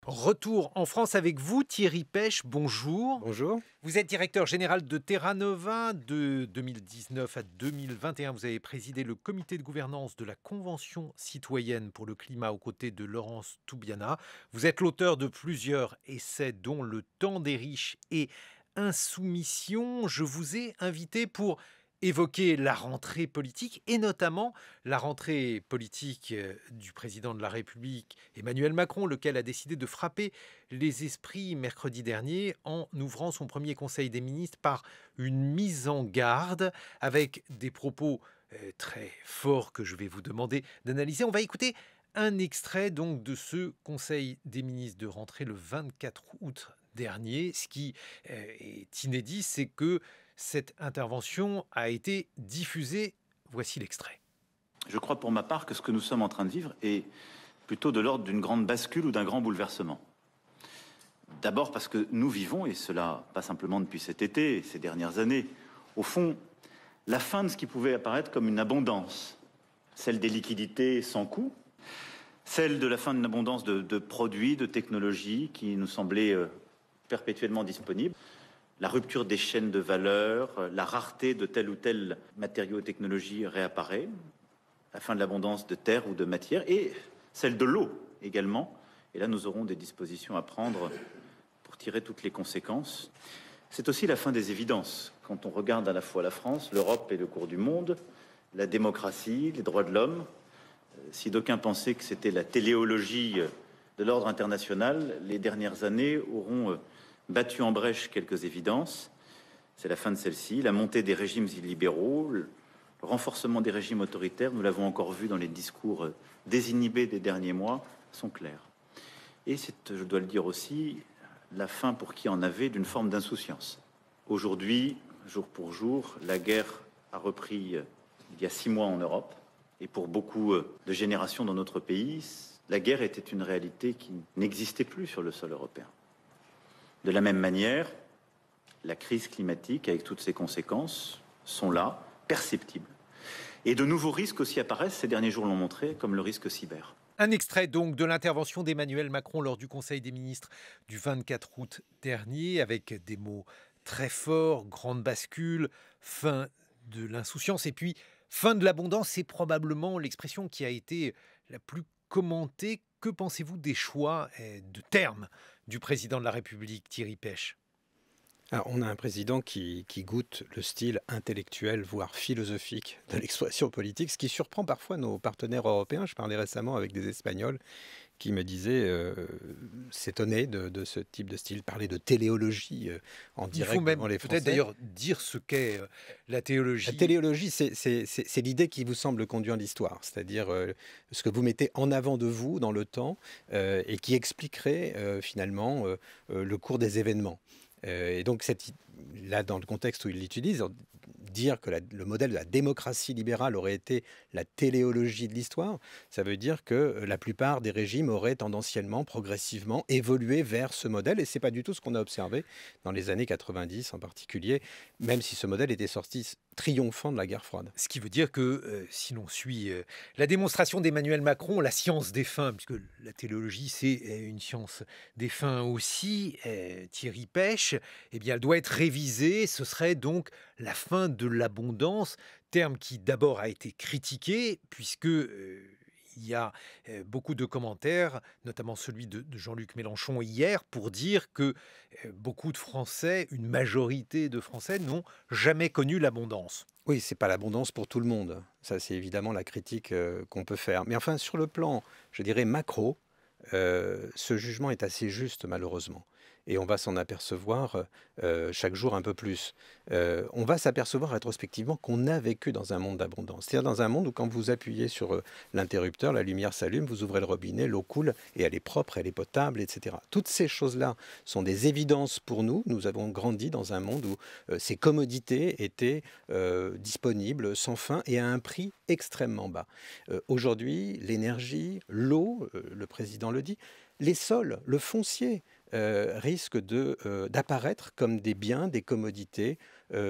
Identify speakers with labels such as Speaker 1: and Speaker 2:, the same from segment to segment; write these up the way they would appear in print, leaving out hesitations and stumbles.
Speaker 1: Retour en France avec vous, Thierry Pêche, bonjour.
Speaker 2: Bonjour.
Speaker 1: Vous êtes directeur général de Terra Nova de 2019 à 2021. Vous avez présidé le comité de gouvernance de la Convention citoyenne pour le climat aux côtés de Laurence Toubiana. Vous êtes l'auteur de plusieurs essais dont Le temps des riches et Insoumission. Je vous ai invité pour évoquer la rentrée politique et notamment la rentrée politique du président de la République, Emmanuel Macron, lequel a décidé de frapper les esprits mercredi dernier en ouvrant son premier conseil des ministres par une mise en garde avec des propos très forts que je vais vous demander d'analyser. On va écouter un extrait donc de ce conseil des ministres de rentrée le 24 août dernier. Ce qui est inédit, c'est que cette intervention a été diffusée. Voici l'extrait.
Speaker 3: Je crois pour ma part que ce que nous sommes en train de vivre est plutôt de l'ordre d'une grande bascule ou d'un grand bouleversement. D'abord parce que nous vivons, et cela pas simplement depuis cet été et ces dernières années, au fond, la fin de ce qui pouvait apparaître comme une abondance, celle des liquidités sans coût, celle de la fin d'une abondance de produits, de technologies qui nous semblaient perpétuellement disponibles, la rupture des chaînes de valeur, la rareté de tel ou tel matériau ou technologie réapparaît, la fin de l'abondance de terre ou de matière, et celle de l'eau également. Et là, nous aurons des dispositions à prendre pour tirer toutes les conséquences. C'est aussi la fin des évidences. Quand on regarde à la fois la France, l'Europe et le cours du monde, la démocratie, les droits de l'homme, si d'aucuns pensaient que c'était la téléologie de l'ordre international, les dernières années auront battu en brèche quelques évidences. C'est la fin de celle-ci, la montée des régimes illibéraux, le renforcement des régimes autoritaires, nous l'avons encore vu dans les discours désinhibés des derniers mois, sont clairs. Et c'est, je dois le dire aussi, la fin pour qui en avait d'une forme d'insouciance. Aujourd'hui, jour pour jour, la guerre a repris il y a 6 mois en Europe. Et pour beaucoup de générations dans notre pays, la guerre était une réalité qui n'existait plus sur le sol européen. De la même manière, la crise climatique, avec toutes ses conséquences, sont là, perceptibles. Et de nouveaux risques aussi apparaissent, ces derniers jours l'ont montré, comme le risque cyber.
Speaker 1: Un extrait donc de l'intervention d'Emmanuel Macron lors du Conseil des ministres du 24 août dernier, avec des mots très forts, grande bascule, fin de l'insouciance et puis fin de l'abondance. C'est probablement l'expression qui a été la plus commentée. Que pensez-vous des choix de termes du président de la République, Thierry Pêche ?
Speaker 2: Alors, on a un président qui goûte le style intellectuel, voire philosophique de l'expression politique, ce qui surprend parfois nos partenaires européens. Je parlais récemment avec des Espagnols qui me disaient s'étonner de ce type de style, parler de téléologie en direct.
Speaker 1: Il faut même
Speaker 2: devant les
Speaker 1: peut-être
Speaker 2: Français.
Speaker 1: d'ailleurs dire ce qu'est la théologie.
Speaker 2: La téléologie, c'est l'idée qui vous semble conduire l'histoire, c'est-à-dire ce que vous mettez en avant de vous dans le temps et qui expliquerait finalement le cours des événements. Et donc, là, dans le contexte où il l'utilise, dire que le modèle de la démocratie libérale aurait été la téléologie de l'histoire, ça veut dire que la plupart des régimes auraient tendanciellement, progressivement évolué vers ce modèle. Et ce n'est pas du tout ce qu'on a observé dans les années 90 en particulier, même si ce modèle était sorti triomphant de la guerre froide.
Speaker 1: Ce qui veut dire que si l'on suit la démonstration d'Emmanuel Macron, la science des fins, puisque la téléologie c'est une science des fins aussi, Thierry Pêche, eh bien elle doit être révisée, ce serait donc la fin de l'abondance, terme qui d'abord a été critiqué, puisque il y a beaucoup de commentaires, notamment celui de Jean-Luc Mélenchon hier, pour dire que beaucoup de Français, une majorité de Français, n'ont jamais connu l'abondance.
Speaker 2: Oui, c'est pas l'abondance pour tout le monde. Ça, c'est évidemment la critique qu'on peut faire. Mais enfin, sur le plan, je dirais, macro, ce jugement est assez juste, malheureusement. Et on va s'en apercevoir chaque jour un peu plus. On va s'apercevoir rétrospectivement qu'on a vécu dans un monde d'abondance. C'est-à-dire dans un monde où quand vous appuyez sur l'interrupteur, la lumière s'allume, vous ouvrez le robinet, l'eau coule, et elle est propre, elle est potable, etc. Toutes ces choses-là sont des évidences pour nous. Nous avons grandi dans un monde où ces commodités étaient disponibles sans fin et à un prix extrêmement bas. Aujourd'hui, l'énergie, l'eau, le président le dit, les sols, le foncier, risquent d'apparaître comme des biens, des commodités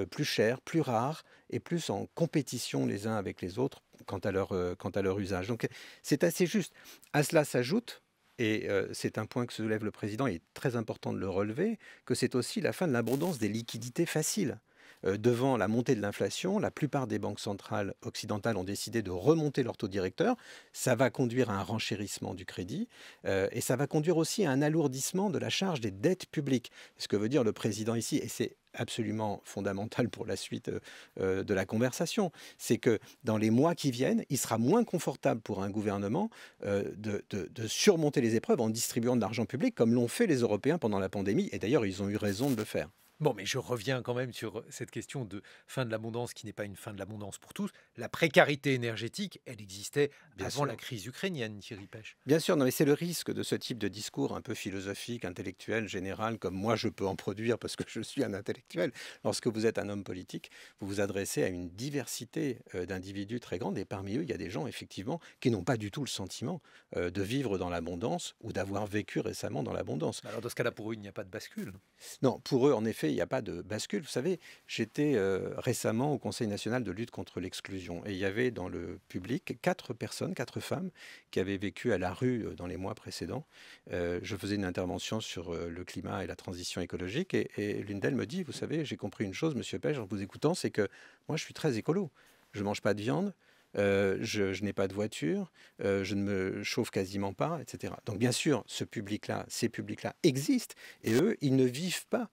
Speaker 2: plus chères, plus rares et plus en compétition les uns avec les autres quant à leur usage. Donc c'est assez juste. À cela s'ajoute et c'est un point que soulève le président, et il est très important de le relever, que c'est aussi la fin de l'abondance des liquidités faciles. Devant la montée de l'inflation, la plupart des banques centrales occidentales ont décidé de remonter leur taux directeur. Ça va conduire à un renchérissement du crédit et ça va conduire aussi à un alourdissement de la charge des dettes publiques. Ce que veut dire le président ici, et c'est absolument fondamental pour la suite de la conversation, c'est que dans les mois qui viennent, il sera moins confortable pour un gouvernement de surmonter les épreuves en distribuant de l'argent public comme l'ont fait les Européens pendant la pandémie. Et d'ailleurs, ils ont eu raison de le faire.
Speaker 1: Bon, mais je reviens quand même sur cette question de fin de l'abondance qui n'est pas une fin de l'abondance pour tous. La précarité énergétique, elle existait
Speaker 2: Bien
Speaker 1: avant
Speaker 2: sûr.
Speaker 1: la crise ukrainienne, Thierry Pêche.
Speaker 2: Bien sûr, non, mais c'est le risque de ce type de discours un peu philosophique, intellectuel, général, comme moi je peux en produire parce que je suis un intellectuel. Lorsque vous êtes un homme politique, vous vous adressez à une diversité d'individus très grande, et parmi eux, il y a des gens, effectivement, qui n'ont pas du tout le sentiment de vivre dans l'abondance ou d'avoir vécu récemment dans l'abondance.
Speaker 1: Alors dans ce cas-là, pour eux, il n'y a pas de bascule.
Speaker 2: Non, pour eux, en effet, il n'y a pas de bascule. Vous savez, j'étais récemment au Conseil national de lutte contre l'exclusion, et il y avait dans le public 4 personnes, 4 femmes, qui avaient vécu à la rue dans les mois précédents. Je faisais une intervention sur le climat et la transition écologique, et l'une d'elles me dit, vous savez, j'ai compris une chose, monsieur Pêche, en vous écoutant, c'est que moi, je suis très écolo. Je ne mange pas de viande, je n'ai pas de voiture, je ne me chauffe quasiment pas, etc. Donc bien sûr, ce public-là, ces publics-là existent, et eux, ils ne vivent pas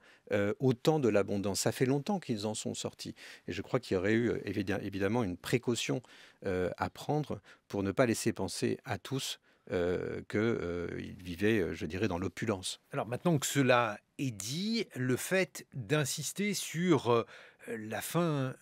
Speaker 2: autant de l'abondance. Ça fait longtemps qu'ils en sont sortis. Et je crois qu'il y aurait eu évidemment une précaution à prendre pour ne pas laisser penser à tous qu'ils vivaient, je dirais, dans l'opulence.
Speaker 1: Alors maintenant que cela est dit, le fait d'insister sur la fin,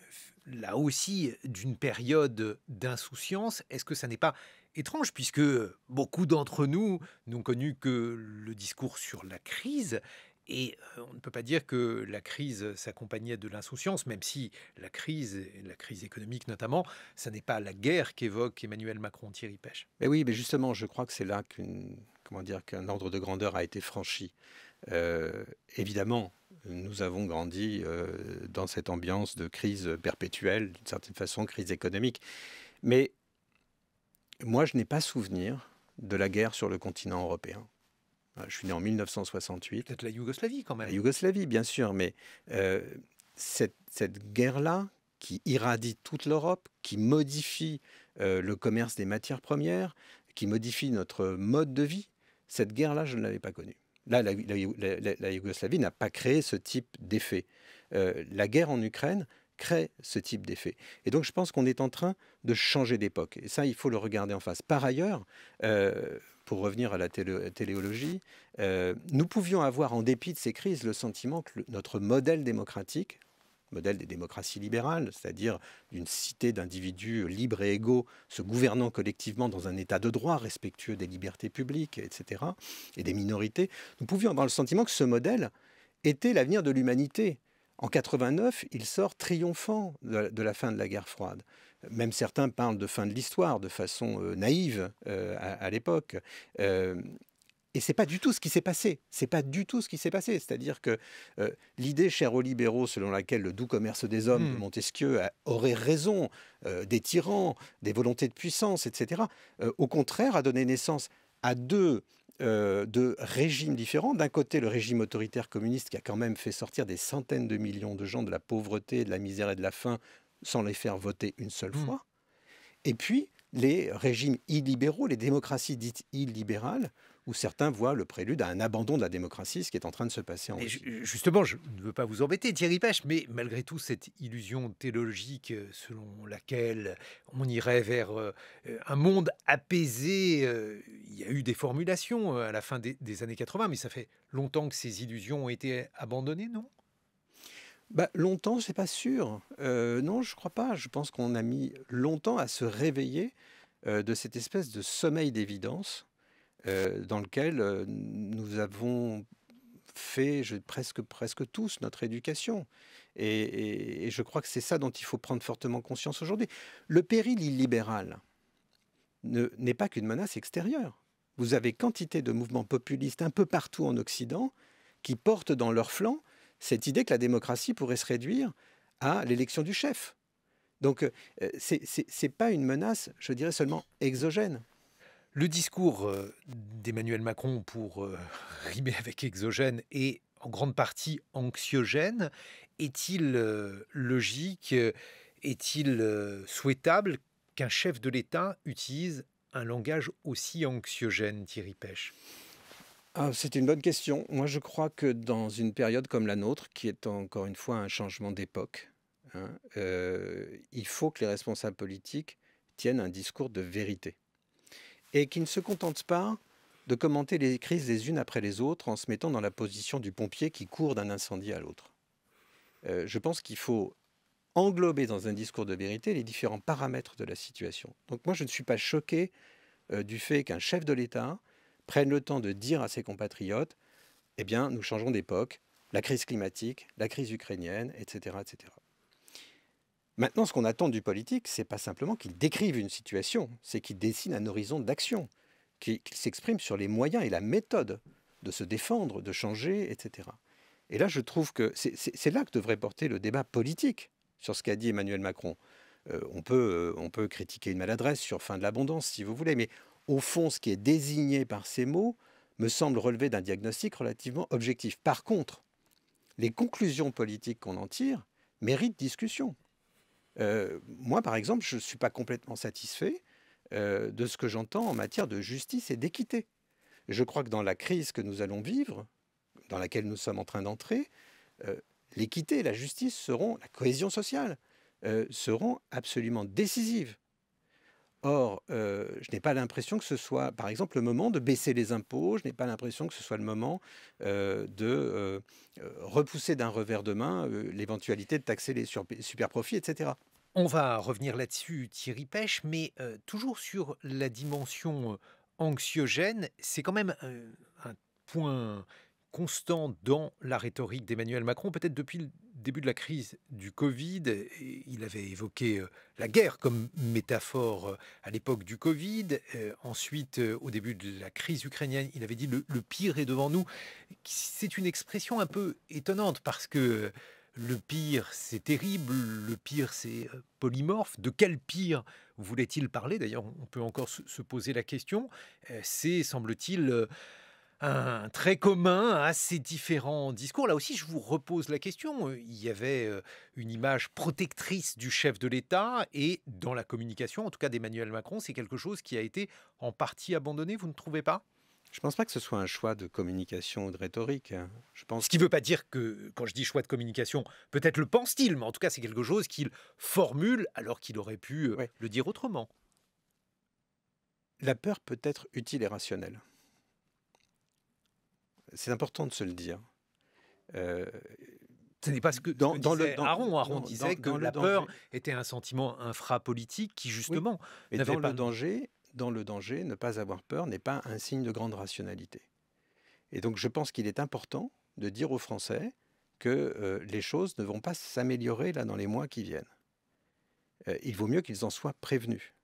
Speaker 1: là aussi, d'une période d'insouciance, est-ce que ça n'est pas étrange puisque beaucoup d'entre nous n'ont connu que le discours sur la crise et on ne peut pas dire que la crise s'accompagnait de l'insouciance, même si la crise, et la crise économique notamment, ça n'est pas la guerre qu'évoque Emmanuel Macron, Thierry Pêche.
Speaker 2: Mais oui, mais justement, je crois que c'est là qu'un ordre de grandeur a été franchi. Évidemment, nous avons grandi dans cette ambiance de crise perpétuelle, d'une certaine façon, crise économique. Mais moi, je n'ai pas souvenir de la guerre sur le continent européen. Je suis né en 1968.
Speaker 1: Peut-être la Yougoslavie quand
Speaker 2: La
Speaker 1: même.
Speaker 2: Yougoslavie, bien sûr, mais cette guerre-là qui irradie toute l'Europe, qui modifie le commerce des matières premières, qui modifie notre mode de vie, cette guerre-là, je ne l'avais pas connue. Là, la Yougoslavie n'a pas créé ce type d'effet. La guerre en Ukraine crée ce type d'effet. Et donc, je pense qu'on est en train de changer d'époque. Et ça, il faut le regarder en face. Par ailleurs, pour revenir à la téléologie, nous pouvions avoir, en dépit de ces crises, le sentiment que notre modèle démocratique, modèle des démocraties libérales, c'est-à-dire d'une cité d'individus libres et égaux se gouvernant collectivement dans un état de droit respectueux des libertés publiques, etc., et des minorités, nous pouvions avoir le sentiment que ce modèle était l'avenir de l'humanité. En 89, il sort triomphant de la fin de la guerre froide. Même certains parlent de fin de l'histoire de façon naïve à l'époque. Et c'est pas du tout ce qui s'est passé. C'est pas du tout ce qui s'est passé. C'est-à-dire que l'idée chère aux libéraux, selon laquelle le doux commerce des hommes de Montesquieu aurait raison des tyrans, des volontés de puissance, etc., au contraire, a donné naissance à deux régimes différents. D'un côté, le régime autoritaire communiste qui a quand même fait sortir des centaines de millions de gens de la pauvreté, de la misère et de la faim sans les faire voter une seule fois. Et puis, les régimes illibéraux, les démocraties dites illibérales, où certains voient le prélude à un abandon de la démocratie, ce qui est en train de se passer en Russie.
Speaker 1: Justement, je ne veux pas vous embêter, Thierry Pêche, mais malgré tout, cette illusion théologique selon laquelle on irait vers un monde apaisé, il y a eu des formulations à la fin des années 80, mais ça fait longtemps que ces illusions ont été abandonnées, non ?
Speaker 2: Longtemps, c'est pas sûr. Non, je crois pas. Je pense qu'on a mis longtemps à se réveiller de cette espèce de sommeil d'évidence dans lequel nous avons fait presque tous notre éducation. Et je crois que c'est ça dont il faut prendre fortement conscience aujourd'hui. Le péril illibéral n'est pas qu'une menace extérieure. Vous avez quantité de mouvements populistes un peu partout en Occident qui portent dans leur flanc cette idée que la démocratie pourrait se réduire à l'élection du chef. Donc, c'est pas une menace, je dirais, seulement exogène.
Speaker 1: Le discours d'Emmanuel Macron, pour rimer avec exogène, est en grande partie anxiogène. Est-il logique, est-il souhaitable qu'un chef de l'État utilise un langage aussi anxiogène, Thierry Pêche?
Speaker 2: Ah, c'est une bonne question. Moi, je crois que dans une période comme la nôtre, qui est encore une fois un changement d'époque, hein, il faut que les responsables politiques tiennent un discours de vérité et qui ne se contentent pas de commenter les crises les unes après les autres en se mettant dans la position du pompier qui court d'un incendie à l'autre. Je pense qu'il faut englober dans un discours de vérité les différents paramètres de la situation. Donc moi, je ne suis pas choqué du fait qu'un chef de l'État prenne le temps de dire à ses compatriotes, eh bien, nous changeons d'époque, la crise climatique, la crise ukrainienne, etc., etc. Maintenant, ce qu'on attend du politique, c'est pas simplement qu'il décrive une situation, c'est qu'il dessine un horizon d'action, qu'il s'exprime sur les moyens et la méthode de se défendre, de changer, etc. Et là, je trouve que c'est là que devrait porter le débat politique sur ce qu'a dit Emmanuel Macron. On peut critiquer une maladresse sur fin de l'abondance, si vous voulez, mais au fond, ce qui est désigné par ces mots me semble relever d'un diagnostic relativement objectif. Par contre, les conclusions politiques qu'on en tire méritent discussion. Moi, par exemple, je ne suis pas complètement satisfait de ce que j'entends en matière de justice et d'équité. Je crois que dans la crise que nous allons vivre, dans laquelle nous sommes en train d'entrer, l'équité et la justice seront, la cohésion sociale, seront absolument décisives. Or, je n'ai pas l'impression que ce soit, par exemple, le moment de baisser les impôts, je n'ai pas l'impression que ce soit le moment de repousser d'un revers de main l'éventualité de taxer les superprofits, etc.
Speaker 1: On va revenir là-dessus, Thierry Pêche, mais toujours sur la dimension anxiogène, c'est quand même un point constant dans la rhétorique d'Emmanuel Macron, peut-être depuis le début de la crise du Covid. Il avait évoqué la guerre comme métaphore à l'époque du Covid. Ensuite, au début de la crise ukrainienne, il avait dit le pire est devant nous. C'est une expression un peu étonnante parce que le pire, c'est terrible, le pire, c'est polymorphe. De quel pire voulait-il parler? D'ailleurs, on peut encore se poser la question. C'est, semble-t-il, un trait commun à ces différents discours. Là aussi, je vous repose la question. Il y avait une image protectrice du chef de l'État et dans la communication, en tout cas d'Emmanuel Macron, c'est quelque chose qui a été en partie abandonné, vous ne trouvez pas?
Speaker 2: Je ne pense pas que ce soit un choix de communication ou de rhétorique, hein. Je pense
Speaker 1: Ce qui ne veut pas dire que, quand je dis choix de communication, peut-être le pense-t-il, mais en tout cas, c'est quelque chose qu'il formule alors qu'il aurait pu
Speaker 2: ouais.
Speaker 1: le dire autrement.
Speaker 2: La peur peut être utile et rationnelle. C'est important de se le dire.
Speaker 1: Ce n'est pas ce que disait Aron. Aron disait que la peur était un sentiment infrapolitique qui, justement,
Speaker 2: oui. Mais dans le danger, ne pas avoir peur n'est pas un signe de grande rationalité. Et donc, je pense qu'il est important de dire aux Français que les choses ne vont pas s'améliorer là dans les mois qui viennent. Il vaut mieux qu'ils en soient prévenus.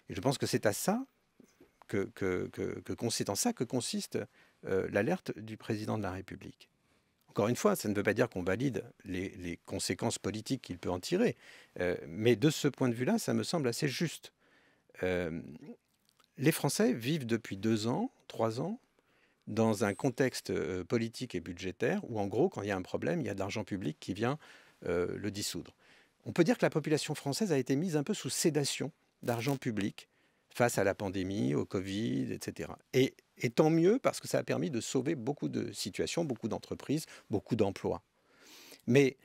Speaker 2: Et je pense que c'est à ça c'est en ça que consiste l'alerte du président de la République. Encore une fois, ça ne veut pas dire qu'on valide les conséquences politiques qu'il peut en tirer, mais de ce point de vue-là, ça me semble assez juste. Les Français vivent depuis 2 ans, 3 ans, dans un contexte politique et budgétaire où, en gros, quand il y a un problème, il y a de l'argent public qui vient le dissoudre. On peut dire que la population française a été mise un peu sous sédation d'argent public face à la pandémie, au Covid, etc. Et tant mieux, parce que ça a permis de sauver beaucoup de situations, beaucoup d'entreprises, beaucoup d'emplois. Mais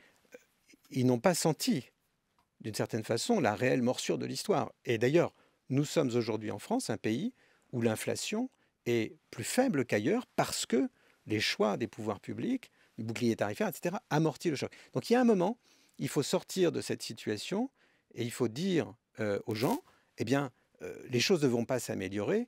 Speaker 2: ils n'ont pas senti, d'une certaine façon, la réelle morsure de l'histoire. Et d'ailleurs, nous sommes aujourd'hui en France un pays où l'inflation est plus faible qu'ailleurs parce que les choix des pouvoirs publics, du bouclier tarifaire, etc., amortissent le choc. Donc il y a un moment, il faut sortir de cette situation et il faut dire aux gens, eh bien, les choses ne vont pas s'améliorer,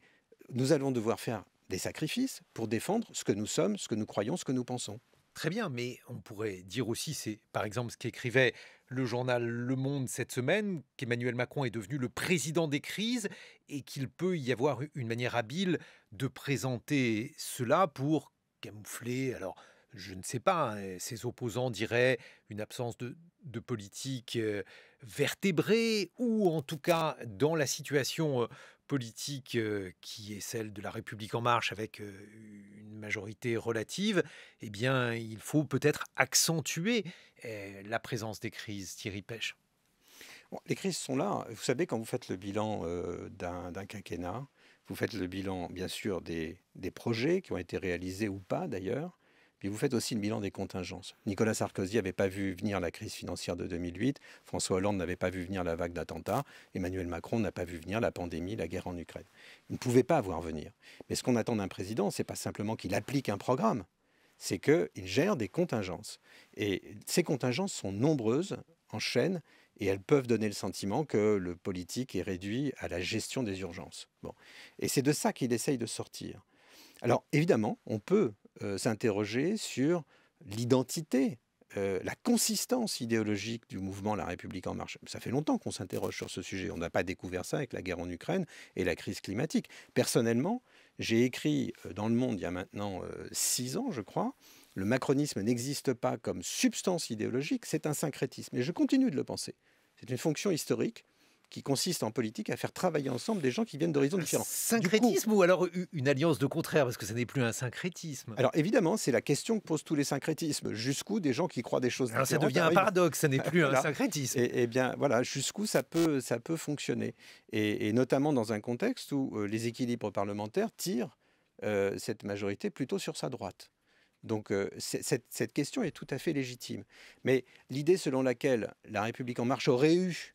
Speaker 2: nous allons devoir faire des sacrifices pour défendre ce que nous sommes, ce que nous croyons, ce que nous pensons.
Speaker 1: Très bien, mais on pourrait dire aussi, c'est par exemple ce qu'écrivait le journal Le Monde cette semaine, qu'Emmanuel Macron est devenu le président des crises et qu'il peut y avoir une manière habile de présenter cela pour camoufler, alors je ne sais pas, hein, ses opposants diraient une absence de politique vertébrée, ou en tout cas dans la situation politique qui est celle de La République En Marche avec une majorité relative, eh bien, il faut peut-être accentuer la présence des crises, Thierry Pech.
Speaker 2: Bon, les crises sont là. Vous savez, quand vous faites le bilan d'un quinquennat, vous faites le bilan, bien sûr, des projets qui ont été réalisés ou pas d'ailleurs, puis vous faites aussi le bilan des contingences. Nicolas Sarkozy n'avait pas vu venir la crise financière de 2008, François Hollande n'avait pas vu venir la vague d'attentats, Emmanuel Macron n'a pas vu venir la pandémie, la guerre en Ukraine. Il ne pouvait pas voir venir. Mais ce qu'on attend d'un président, ce n'est pas simplement qu'il applique un programme, c'est qu'il gère des contingences. Et ces contingences sont nombreuses, en chaîne, et elles peuvent donner le sentiment que le politique est réduit à la gestion des urgences. Bon. Et c'est de ça qu'il essaye de sortir. Alors évidemment, on peut s'interroger sur l'identité, la consistance idéologique du mouvement La République En Marche. Ça fait longtemps qu'on s'interroge sur ce sujet. On n'a pas découvert ça avec la guerre en Ukraine et la crise climatique. Personnellement, j'ai écrit dans Le Monde il y a maintenant 6 ans, je crois, le macronisme n'existe pas comme substance idéologique, c'est un syncrétisme. Et je continue de le penser. C'est une fonction historique qui consiste en politique à faire travailler ensemble des gens qui viennent d'horizons différents.
Speaker 1: Syncrétisme ou alors une alliance de contraires, parce que ce n'est plus un syncrétisme.
Speaker 2: Alors évidemment, c'est la question que posent tous les syncrétismes. Jusqu'où des gens qui croient des choses différentes.
Speaker 1: Alors ça devient un paradoxe, ce n'est plus un syncrétisme.
Speaker 2: Et bien voilà, jusqu'où ça peut fonctionner. Et notamment dans un contexte où les équilibres parlementaires tirent cette majorité plutôt sur sa droite. Donc cette question est tout à fait légitime. Mais l'idée selon laquelle La République En Marche aurait eu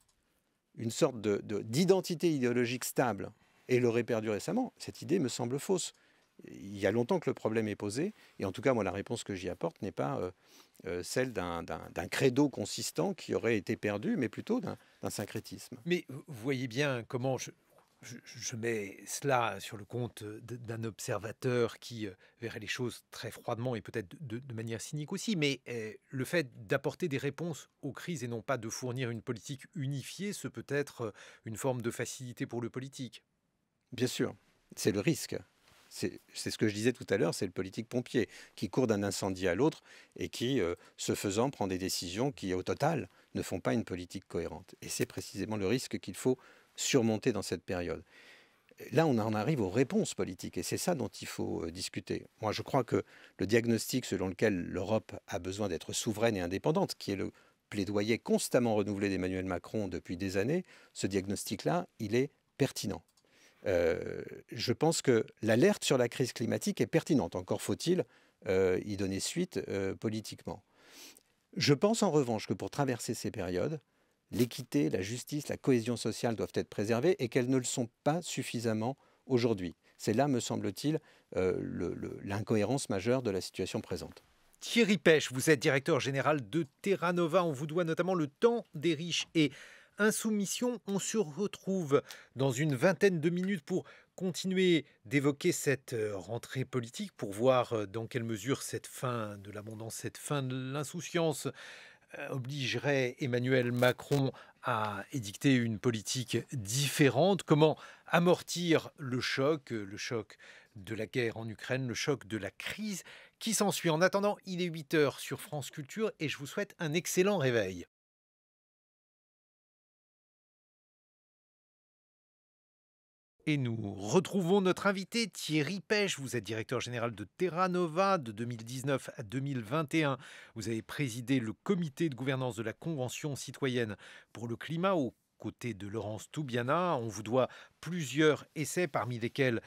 Speaker 2: une sorte d'identité idéologique stable et l'aurait perdue récemment, cette idée me semble fausse. Il y a longtemps que le problème est posé, et en tout cas, moi, la réponse que j'y apporte n'est pas celle d'un credo consistant qui aurait été perdu, mais plutôt d'un syncrétisme.
Speaker 1: Mais vous voyez bien comment je mets cela sur le compte d'un observateur qui verrait les choses très froidement et peut-être de manière cynique aussi, mais le fait d'apporter des réponses aux crises et non pas de fournir une politique unifiée, ce peut être une forme de facilité pour le politique.
Speaker 2: Bien sûr, c'est le risque. C'est ce que je disais tout à l'heure, c'est le politique pompier qui court d'un incendie à l'autre et qui, ce faisant, prend des décisions qui, au total, ne font pas une politique cohérente. Et c'est précisément le risque qu'il faut surmonter dans cette période. Là, on en arrive aux réponses politiques et c'est ça dont il faut discuter. Moi, je crois que le diagnostic selon lequel l'Europe a besoin d'être souveraine et indépendante, qui est le plaidoyer constamment renouvelé d'Emmanuel Macron depuis des années, ce diagnostic-là, il est pertinent. Je pense que l'alerte sur la crise climatique est pertinente. Encore faut-il y donner suite politiquement. Je pense en revanche que pour traverser ces périodes, l'équité, la justice, la cohésion sociale doivent être préservées et qu'elles ne le sont pas suffisamment aujourd'hui. C'est là, me semble-t-il, l'incohérence majeure de la situation présente.
Speaker 1: Thierry Pech, vous êtes directeur général de Terra Nova. On vous doit notamment le temps des riches et Insoumission. On se retrouve dans une vingtaine de minutes pour continuer d'évoquer cette rentrée politique, pour voir dans quelle mesure cette fin de l'abondance, cette fin de l'insouciance obligerait Emmanuel Macron à édicter une politique différente. Comment amortir le choc de la guerre en Ukraine, le choc de la crise qui s'ensuit. En attendant, il est 8h sur France Culture et je vous souhaite un excellent réveil. Et nous retrouvons notre invité Thierry Pech. Vous êtes directeur général de Terra Nova de 2019 à 2021. Vous avez présidé le comité de gouvernance de la Convention citoyenne pour le climat aux côtés de Laurence Toubiana. On vous doit plusieurs essais, parmi lesquels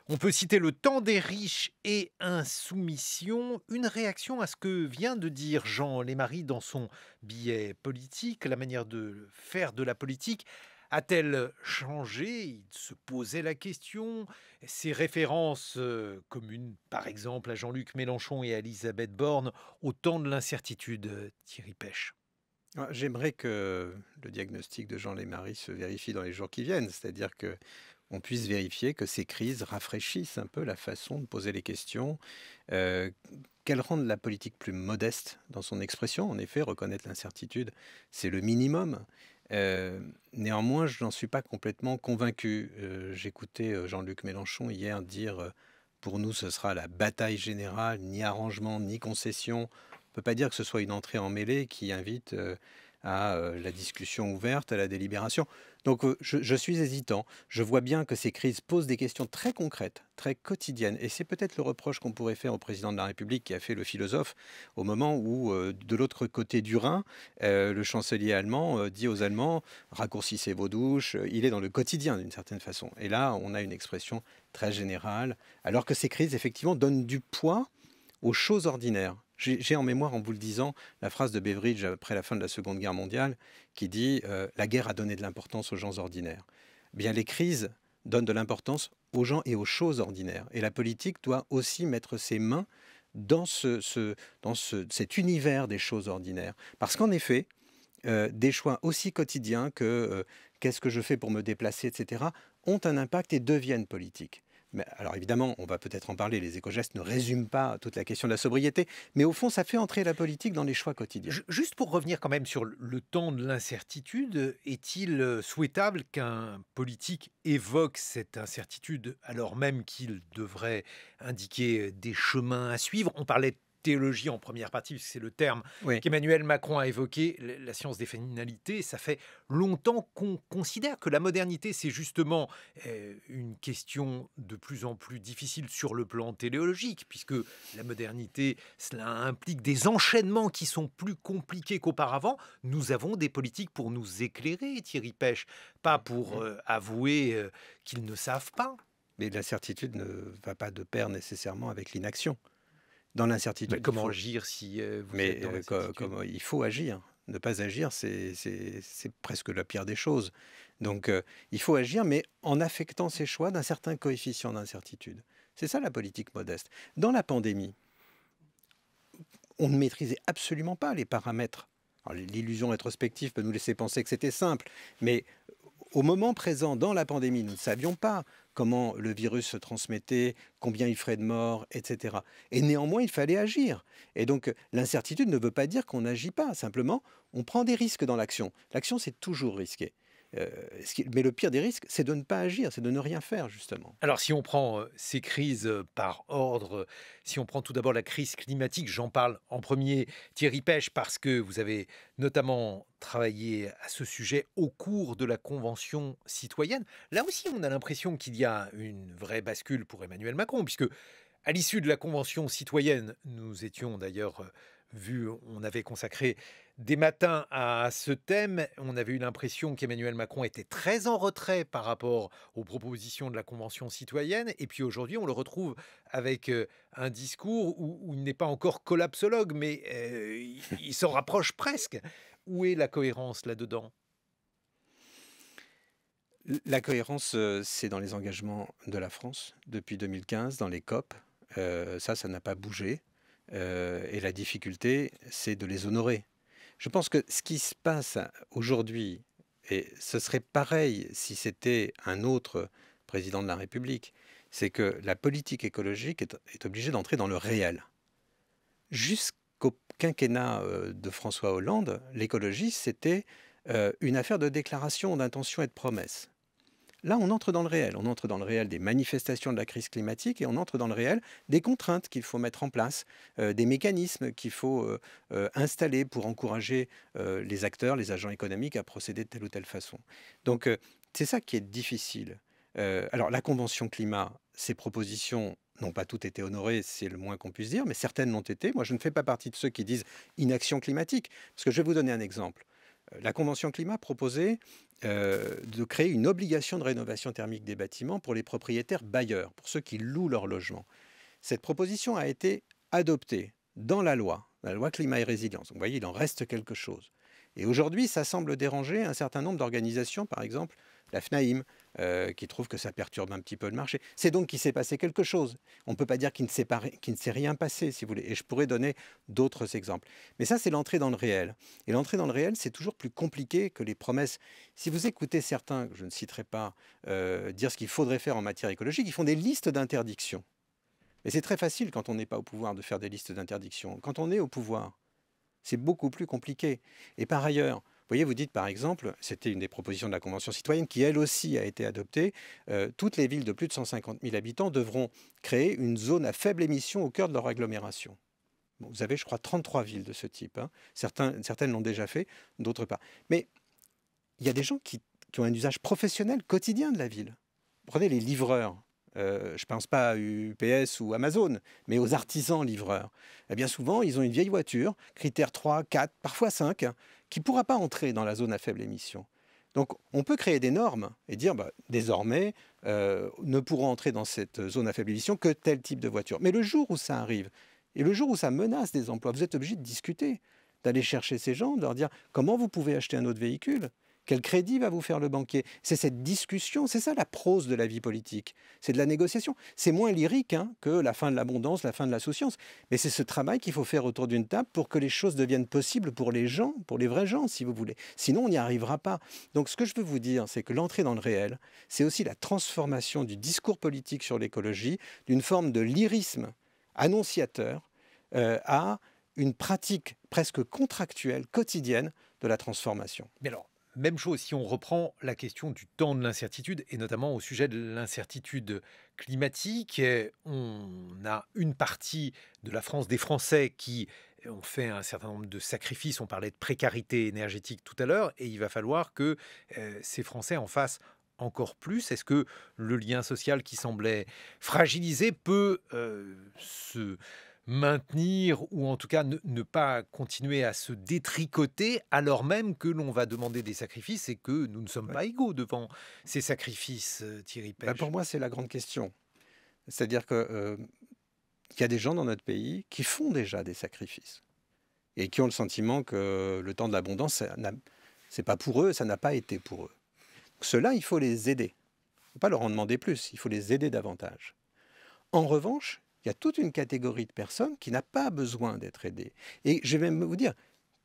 Speaker 1: on peut citer Le temps des riches et Insoumission. Une réaction à ce que vient de dire Jean Lémarie dans son billet politique, la manière de faire de la politique. A-t-elle changé? Il se posait la question. Ces références communes, par exemple, à Jean-Luc Mélenchon et à Elisabeth Borne, au temps de l'incertitude, Thierry Pech.
Speaker 2: J'aimerais que le diagnostic de Jean Lémarie se vérifie dans les jours qui viennent, c'est-à-dire qu'on puisse vérifier que ces crises rafraîchissent un peu la façon de poser les questions, qu'elles rendent la politique plus modeste dans son expression. En effet, reconnaître l'incertitude, c'est le minimum. Néanmoins, je n'en suis pas complètement convaincu. J'écoutais Jean-Luc Mélenchon hier dire pour nous, ce sera la bataille générale, ni arrangement, ni concession. On ne peut pas dire que ce soit une entrée en mêlée qui invite à la discussion ouverte, à la délibération. Donc je suis hésitant. Je vois bien que ces crises posent des questions très concrètes, très quotidiennes. Et c'est peut-être le reproche qu'on pourrait faire au président de la République qui a fait le philosophe au moment où, de l'autre côté du Rhin, le chancelier allemand dit aux Allemands raccourcissez vos douches. Il est dans le quotidien d'une certaine façon. Et là, on a une expression très générale, alors que ces crises, effectivement, donnent du poids aux choses ordinaires. J'ai en mémoire, en vous le disant, la phrase de Beveridge après la fin de la Seconde Guerre mondiale qui dit la guerre a donné de l'importance aux gens ordinaires. Bien, les crises donnent de l'importance aux gens et aux choses ordinaires. Et la politique doit aussi mettre ses mains dans cet univers des choses ordinaires. Parce qu'en effet, des choix aussi quotidiens que qu'est-ce que je fais pour me déplacer, etc., ont un impact et deviennent politiques. Mais, alors évidemment, on va peut-être en parler, les éco-gestes ne résument pas toute la question de la sobriété, mais au fond, ça fait entrer la politique dans les choix quotidiens.
Speaker 1: Juste pour revenir quand même sur le temps de l'incertitude, est-il souhaitable qu'un politique évoque cette incertitude alors même qu'il devrait indiquer des chemins à suivre? On parlait de théologie en première partie, puisque c'est le terme
Speaker 2: Oui.
Speaker 1: qu'Emmanuel Macron a évoqué, la science des finalités. Ça fait longtemps qu'on considère que la modernité, c'est justement une question de plus en plus difficile sur le plan téléologique, puisque la modernité, cela implique des enchaînements qui sont plus compliqués qu'auparavant. Nous avons des politiques pour nous éclairer, Thierry Pech, pas pour avouer qu'ils ne savent pas.
Speaker 2: Mais l'incertitude ne va pas de pair nécessairement avec l'inaction. Dans l'incertitude,
Speaker 1: Comment agir si vous êtes dans l'incertitude?
Speaker 2: il faut agir. Ne pas agir, c'est presque la pire des choses. Donc, il faut agir, mais en affectant ses choix d'un certain coefficient d'incertitude. C'est ça la politique modeste. Dans la pandémie, on ne maîtrisait absolument pas les paramètres. L'illusion rétrospective peut nous laisser penser que c'était simple, mais au moment présent, dans la pandémie, nous ne savions pas comment le virus se transmettait, combien il ferait de morts, etc. Et néanmoins, il fallait agir. Et donc, l'incertitude ne veut pas dire qu'on n'agit pas. Simplement, on prend des risques dans l'action. L'action, c'est toujours risqué. Mais le pire des risques, c'est de ne pas agir, c'est de ne rien faire, justement.
Speaker 1: Alors, si on prend ces crises par ordre, si on prend tout d'abord la crise climatique, j'en parle en premier, Thierry Pech, parce que vous avez notamment travaillé à ce sujet au cours de la Convention citoyenne. Là aussi, on a l'impression qu'il y a une vraie bascule pour Emmanuel Macron, puisque à l'issue de la Convention citoyenne, nous étions d'ailleurs on avait consacré des matins à ce thème, on avait eu l'impression qu'Emmanuel Macron était très en retrait par rapport aux propositions de la Convention citoyenne. Et puis aujourd'hui, on le retrouve avec un discours où il n'est pas encore collapsologue, mais il s'en rapproche presque. Où est la cohérence là-dedans?
Speaker 2: La cohérence, c'est dans les engagements de la France depuis 2015, dans les COP. Ça n'a pas bougé. Et la difficulté, c'est de les honorer. Je pense que ce qui se passe aujourd'hui, et ce serait pareil si c'était un autre président de la République, c'est que la politique écologique est obligée d'entrer dans le réel. Jusqu'au quinquennat de François Hollande, l'écologie, c'était une affaire de déclaration, d'intention et de promesse. Là, on entre dans le réel. On entre dans le réel des manifestations de la crise climatique et on entre dans le réel des contraintes qu'il faut mettre en place, des mécanismes qu'il faut installer pour encourager les acteurs, les agents économiques à procéder de telle ou telle façon. Donc, c'est ça qui est difficile. Alors, la Convention climat, ses propositions n'ont pas toutes été honorées, c'est le moins qu'on puisse dire, mais certaines l'ont été. Moi, je ne fais pas partie de ceux qui disent inaction climatique, parce que je vais vous donner un exemple. La Convention climat proposait de créer une obligation de rénovation thermique des bâtiments pour les propriétaires bailleurs, pour ceux qui louent leur logement. Cette proposition a été adoptée dans la loi climat et résilience. Donc, vous voyez, il en reste quelque chose. Et aujourd'hui, ça semble déranger un certain nombre d'organisations, par exemple la FNAIM, qui trouve que ça perturbe un petit peu le marché. C'est donc qu'il s'est passé quelque chose. On ne peut pas dire qu'il ne s'est rien passé, si vous voulez. Et je pourrais donner d'autres exemples. Mais ça, c'est l'entrée dans le réel. Et l'entrée dans le réel, c'est toujours plus compliqué que les promesses. Si vous écoutez certains, que je ne citerai pas, dire ce qu'il faudrait faire en matière écologique, ils font des listes d'interdictions. Mais c'est très facile quand on n'est pas au pouvoir de faire des listes d'interdictions. Quand on est au pouvoir, c'est beaucoup plus compliqué. Et par ailleurs, vous voyez, vous dites par exemple, c'était une des propositions de la Convention citoyenne qui elle aussi a été adoptée, toutes les villes de plus de 150 000 habitants devront créer une zone à faible émission au cœur de leur agglomération. Bon, vous avez, je crois, 33 villes de ce type, hein. Certaines l'ont déjà fait, d'autres pas. Mais il y a des gens qui ont un usage professionnel quotidien de la ville. Prenez les livreurs. Je ne pense pas à UPS ou Amazon, mais aux artisans livreurs. Eh bien souvent, ils ont une vieille voiture, critère 3, 4, parfois 5, hein, qui ne pourra pas entrer dans la zone à faible émission. Donc on peut créer des normes et dire désormais ne pourront entrer dans cette zone à faible émission que tel type de voiture. Mais le jour où ça arrive, et le jour où ça menace des emplois, vous êtes obligé de discuter, d'aller chercher ces gens, de leur dire comment vous pouvez acheter un autre véhicule. Quel crédit va vous faire le banquier? C'est cette discussion, c'est ça la prose de la vie politique. C'est de la négociation. C'est moins lyrique hein, que la fin de l'abondance, la fin de l'insouciance. Mais c'est ce travail qu'il faut faire autour d'une table pour que les choses deviennent possibles pour les gens, pour les vrais gens, si vous voulez. Sinon, on n'y arrivera pas. Donc, ce que je veux vous dire, c'est que l'entrée dans le réel, c'est aussi la transformation du discours politique sur l'écologie, d'une forme de lyrisme annonciateur à une pratique presque contractuelle, quotidienne de la transformation.
Speaker 1: Mais alors, même chose si on reprend la question du temps de l'incertitude, et notamment au sujet de l'incertitude climatique. On a une partie de la France, des Français, qui ont fait un certain nombre de sacrifices. On parlait de précarité énergétique tout à l'heure, et il va falloir que ces Français en fassent encore plus. Est-ce que le lien social qui semblait fragilisé peut se maintenir ou en tout cas ne pas continuer à se détricoter alors même que l'on va demander des sacrifices et que nous ne sommes pas égaux devant ces sacrifices, Thierry Pech?
Speaker 2: Pour moi, c'est la grande question. C'est-à-dire qu'il y a des gens dans notre pays qui font déjà des sacrifices et qui ont le sentiment que le temps de l'abondance, c'est pas pour eux, ça n'a pas été pour eux. Ceux-là, il faut les aider. Il ne faut pas leur en demander plus, il faut les aider davantage. En revanche, il y a toute une catégorie de personnes qui n'a pas besoin d'être aidée. Et je vais même vous dire,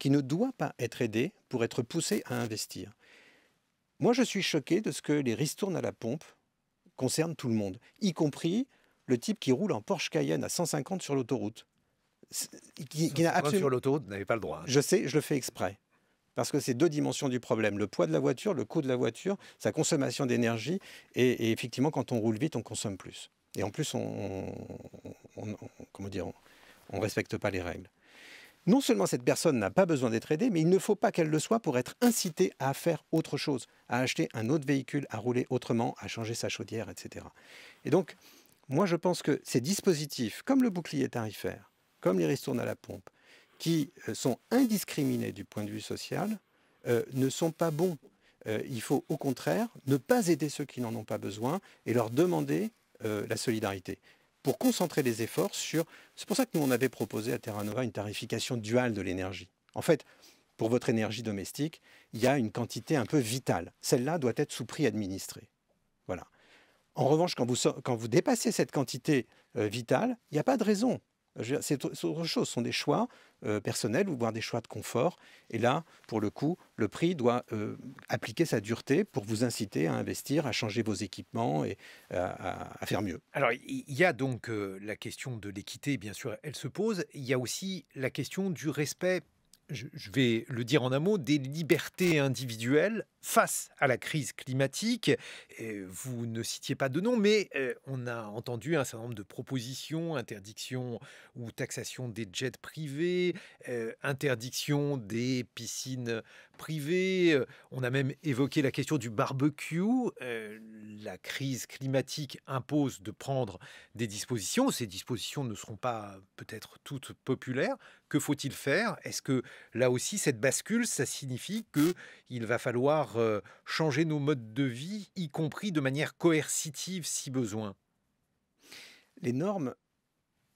Speaker 2: qui ne doit pas être aidée pour être poussée à investir. Moi, je suis choqué de ce que les ristournes à la pompe concernent tout le monde, y compris le type qui roule en Porsche Cayenne à 150 sur l'autoroute.
Speaker 1: Qui n'a absolument... Sur l'autoroute, vous n'avez pas le droit.
Speaker 2: Je sais, je le fais exprès. Parce que c'est deux dimensions du problème. Le poids de la voiture, le coût de la voiture, sa consommation d'énergie. Et effectivement, quand on roule vite, on consomme plus. Et en plus, on ne respecte pas les règles. Non seulement cette personne n'a pas besoin d'être aidée, mais il ne faut pas qu'elle le soit pour être incitée à faire autre chose, à acheter un autre véhicule, à rouler autrement, à changer sa chaudière, etc. Et donc, moi, je pense que ces dispositifs, comme le bouclier tarifaire, comme les ristournes à la pompe, qui sont indiscriminés du point de vue social, ne sont pas bons. Il faut au contraire ne pas aider ceux qui n'en ont pas besoin et leur demander la solidarité, pour concentrer les efforts sur... C'est pour ça que nous, on avait proposé à Terra Nova une tarification duale de l'énergie. En fait, pour votre énergie domestique, il y a une quantité un peu vitale. Celle-là doit être sous prix administré. Voilà. En revanche, quand vous dépassez cette quantité vitale, il n'y a pas de raison. C'est autre chose, ce sont des choix personnels ou voire des choix de confort. Et là, pour le coup, le prix doit appliquer sa dureté pour vous inciter à investir, à changer vos équipements et à faire mieux.
Speaker 1: Alors, il y a donc la question de l'équité, bien sûr, elle se pose. Il y a aussi la question du respect, je vais le dire en un mot, des libertés individuelles face à la crise climatique. Vous ne citiez pas de nom, mais on a entendu un certain nombre de propositions, interdiction ou taxation des jets privés, interdiction des piscines privées. On a même évoqué la question du barbecue. La crise climatique impose de prendre des dispositions. Ces dispositions ne seront pas peut-être toutes populaires. Que faut-il faire? Est-ce que là aussi, cette bascule, ça signifie qu'il va falloir changer nos modes de vie, y compris de manière coercitive si besoin?
Speaker 2: Les normes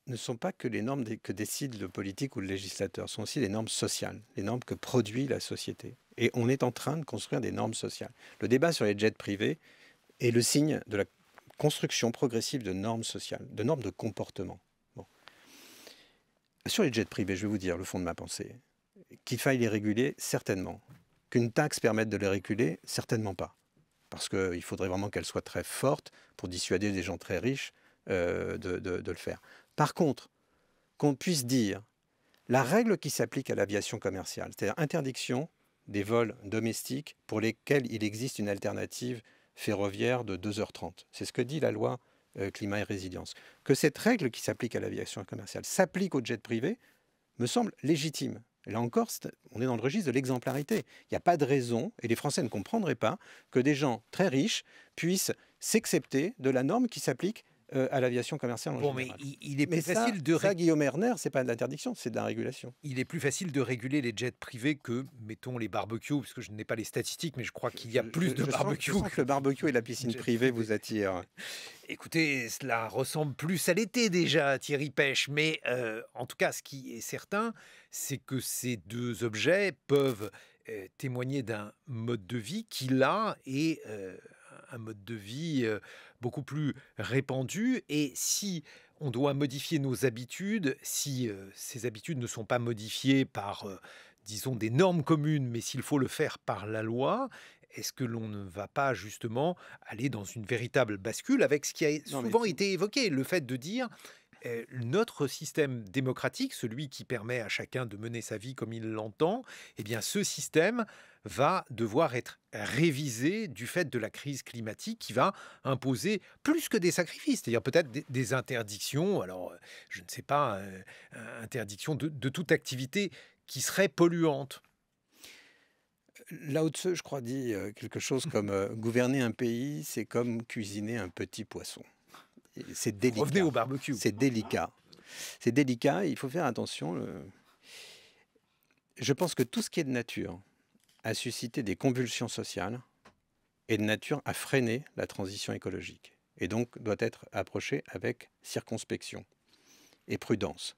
Speaker 2: ne sont pas que les normes que décide le politique ou le législateur, ce sont aussi les normes sociales, les normes que produit la société. Et on est en train de construire des normes sociales. Le débat sur les jets privés est le signe de la construction progressive de normes sociales, de normes de comportement. Bon. Sur les jets privés, je vais vous dire le fond de ma pensée. Qu'il faille les réguler, certainement. Qu'une taxe permette de les réguler, certainement pas. Parce qu'il faudrait vraiment qu'elle soit très forte pour dissuader des gens très riches de le faire. Par contre, qu'on puisse dire la règle qui s'applique à l'aviation commerciale, c'est-à-dire interdiction des vols domestiques pour lesquels il existe une alternative ferroviaire de 2h30. C'est ce que dit la loi climat et résilience. Que cette règle qui s'applique à l'aviation commerciale s'applique aux jets privés, me semble légitime. Et là encore, on est dans le registre de l'exemplarité. Il n'y a pas de raison, et les Français ne comprendraient pas, que des gens très riches puissent s'excepter de la norme qui s'applique à l'aviation commerciale en
Speaker 1: Mais
Speaker 2: général.
Speaker 1: il est plus
Speaker 2: Mais
Speaker 1: facile de
Speaker 2: ça, Guillaume Erner, c'est pas de l'interdiction, c'est de la régulation.
Speaker 1: il est plus facile de réguler les jets privés que, mettons, les barbecues, parce que je n'ai pas les statistiques, mais je crois qu'il y a plus de barbecues.
Speaker 2: Je sens que le barbecue et la piscine privée vous attirent.
Speaker 1: Écoutez, cela ressemble plus à l'été déjà, Thierry Pêche, mais en tout cas, ce qui est certain, c'est que ces deux objets peuvent témoigner d'un mode de vie qui, là, est un mode de vie beaucoup plus répandu. Et si on doit modifier nos habitudes, si ces habitudes ne sont pas modifiées par, disons, des normes communes, mais s'il faut le faire par la loi, est-ce que l'on ne va pas justement aller dans une véritable bascule avec ce qui a souvent été évoqué, le fait de dire notre système démocratique, celui qui permet à chacun de mener sa vie comme il l'entend, eh bien ce système va devoir être révisé du fait de la crise climatique qui va imposer plus que des sacrifices, c'est-à-dire peut-être des interdictions, alors je ne sais pas, interdiction de toute activité qui serait polluante.
Speaker 2: Lao Tse, je crois, dit quelque chose comme gouverner un pays, c'est comme cuisiner un petit poisson. C'est délicat.
Speaker 1: Revenez au barbecue.
Speaker 2: C'est délicat. C'est délicat, il faut faire attention. Je pense que tout ce qui est de nature a suscité des convulsions sociales et de nature à freiner la transition écologique. Et donc doit être approché avec circonspection et prudence.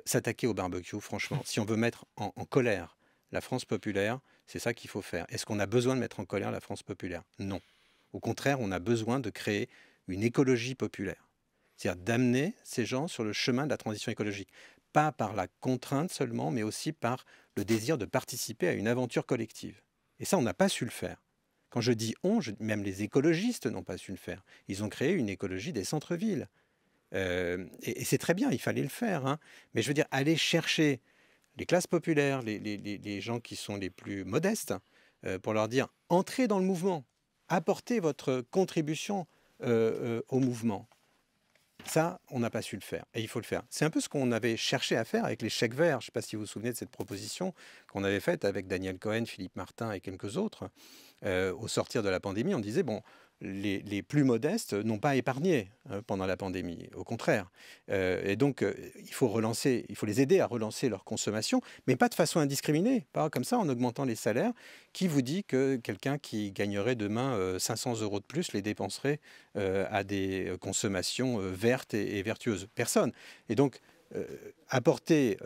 Speaker 2: S'attaquer au barbecue, franchement, si on veut mettre en colère la France populaire, c'est ça qu'il faut faire. Est-ce qu'on a besoin de mettre en colère la France populaire? Non. Au contraire, on a besoin de créer une écologie populaire. C'est-à-dire d'amener ces gens sur le chemin de la transition écologique. Pas par la contrainte seulement, mais aussi par le désir de participer à une aventure collective. Et ça, on n'a pas su le faire. Quand je dis on, même les écologistes n'ont pas su le faire. Ils ont créé une écologie des centres-villes. Et c'est très bien, il fallait le faire. Hein. Mais je veux dire, aller chercher les classes populaires, les gens qui sont les plus modestes, pour leur dire, entrez dans le mouvement, apportez votre contribution au mouvement. Ça, on n'a pas su le faire, et il faut le faire. C'est un peu ce qu'on avait cherché à faire avec les chèques verts. Je ne sais pas si vous vous souvenez de cette proposition qu'on avait faite avec Daniel Cohen, Philippe Martin et quelques autres. Au sortir de la pandémie, on disait, bon, les plus modestes n'ont pas épargné pendant la pandémie, au contraire. Et donc, il faut les aider à relancer leur consommation, mais pas de façon indiscriminée, pas comme ça en augmentant les salaires. Qui vous dit que quelqu'un qui gagnerait demain 500 € de plus les dépenserait à des consommations vertes et vertueuses? Personne. Et donc, apporter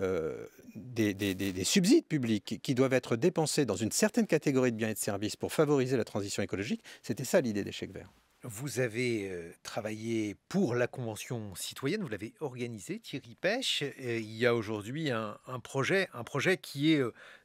Speaker 2: des subsides publics qui doivent être dépensés dans une certaine catégorie de biens et de services pour favoriser la transition écologique, c'était ça l'idée des chèques verts.
Speaker 1: Vous avez travaillé pour la Convention citoyenne, vous l'avez organisée, Thierry Pêche. Il y a aujourd'hui un projet qui est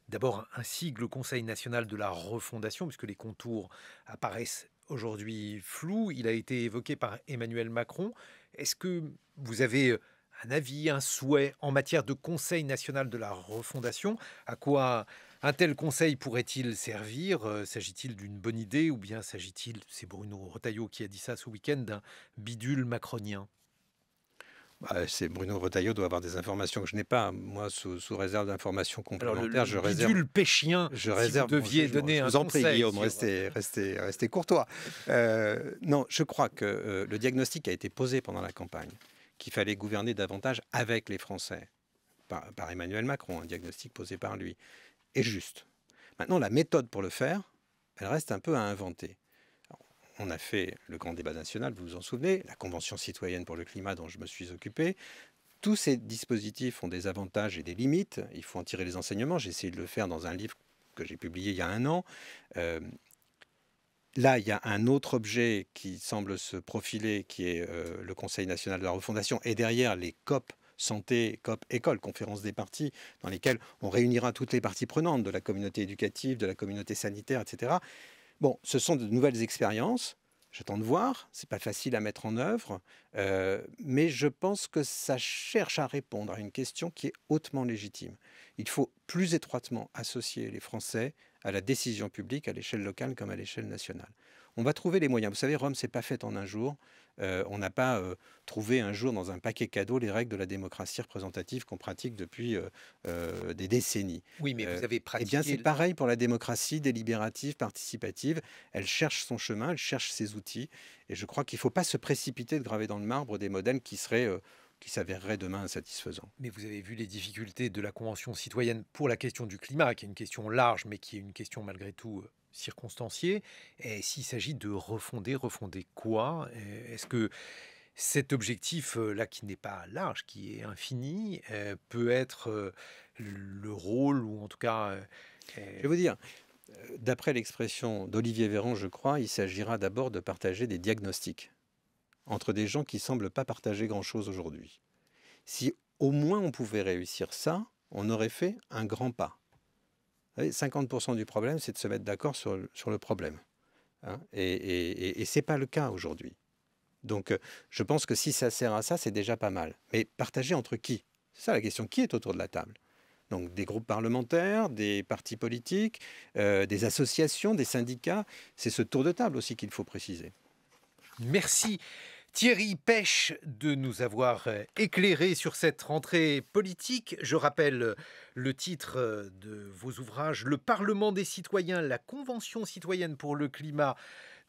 Speaker 1: d'abord ainsi que le Conseil national de la refondation, puisque les contours apparaissent aujourd'hui flous. Il a été évoqué par Emmanuel Macron. Est-ce que vous avez un avis, un souhait en matière de Conseil national de la refondation? À quoi un tel conseil pourrait-il servir? S'agit-il d'une bonne idée ou bien s'agit-il, c'est Bruno Retailleau qui a dit ça ce week-end, d'un bidule macronien?
Speaker 2: C'est Bruno Retailleau doit avoir des informations que je n'ai pas. Moi, sous réserve d'informations complémentaires,
Speaker 1: Alors, le bidule péchien,
Speaker 2: je
Speaker 1: si
Speaker 2: réserve
Speaker 1: vous deviez donner un conseil.
Speaker 2: Je vous en prie, Guillaume, restez courtois. Non, je crois que le diagnostic a été posé pendant la campagne, qu'il fallait gouverner davantage avec les Français, par Emmanuel Macron, un diagnostic posé par lui, est juste. Maintenant, la méthode pour le faire, elle reste un peu à inventer. On a fait le grand débat national, vous vous en souvenez, la Convention citoyenne pour le climat dont je me suis occupé. Tous ces dispositifs ont des avantages et des limites. Il faut en tirer les enseignements. J'ai essayé de le faire dans un livre que j'ai publié il y a 1 an. Là, il y a un autre objet qui semble se profiler, qui est le Conseil national de la refondation, et derrière les COP santé, COP école, conférence des parties, dans lesquelles on réunira toutes les parties prenantes de la communauté éducative, de la communauté sanitaire, etc. Bon, ce sont de nouvelles expériences. J'attends de voir. C'est pas facile à mettre en œuvre, mais je pense que ça cherche à répondre à une question qui est hautement légitime. Il faut plus étroitement associer les Français à la décision publique à l'échelle locale comme à l'échelle nationale. On va trouver les moyens. Vous savez, Rome, c'est pas fait en un jour. On n'a pas trouvé un jour dans un paquet cadeau les règles de la démocratie représentative qu'on pratique depuis des décennies.
Speaker 1: Oui, mais vous avez
Speaker 2: Eh bien, c'est
Speaker 1: pratiqué.
Speaker 2: pareil pour la démocratie délibérative, participative. Elle cherche son chemin, elle cherche ses outils. Et je crois qu'il ne faut pas se précipiter de graver dans le marbre des modèles qui s'avéreraient demain insatisfaisants.
Speaker 1: Mais vous avez vu les difficultés de la Convention citoyenne pour la question du climat, qui est une question large, mais qui est une question malgré tout circonstanciée. Et s'il s'agit de refonder quoi? Est-ce que cet objectif-là, qui n'est pas large, qui est infini, peut être le rôle, ou en tout cas...
Speaker 2: Je vais vous dire, d'après l'expression d'Olivier Véran, je crois, il s'agira d'abord de partager des diagnostics entre des gens qui ne semblent pas partager grand-chose aujourd'hui. Si au moins on pouvait réussir ça, on aurait fait un grand pas. Vous savez, 50% du problème, c'est de se mettre d'accord sur le problème. Hein, et ce n'est pas le cas aujourd'hui. Donc, je pense que si ça sert à ça, c'est déjà pas mal. Mais partager entre qui? C'est ça la question. Qui est autour de la table? Donc, des groupes parlementaires, des partis politiques, des associations, des syndicats. C'est ce tour de table aussi qu'il faut préciser.
Speaker 1: Merci Thierry Pech de nous avoir éclairé sur cette rentrée politique. Je rappelle le titre de vos ouvrages: Le Parlement des citoyens, la Convention citoyenne pour le climat,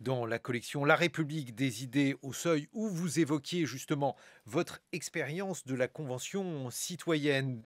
Speaker 1: dans la collection La République des idées au seuil, où vous évoquiez justement votre expérience de la Convention citoyenne.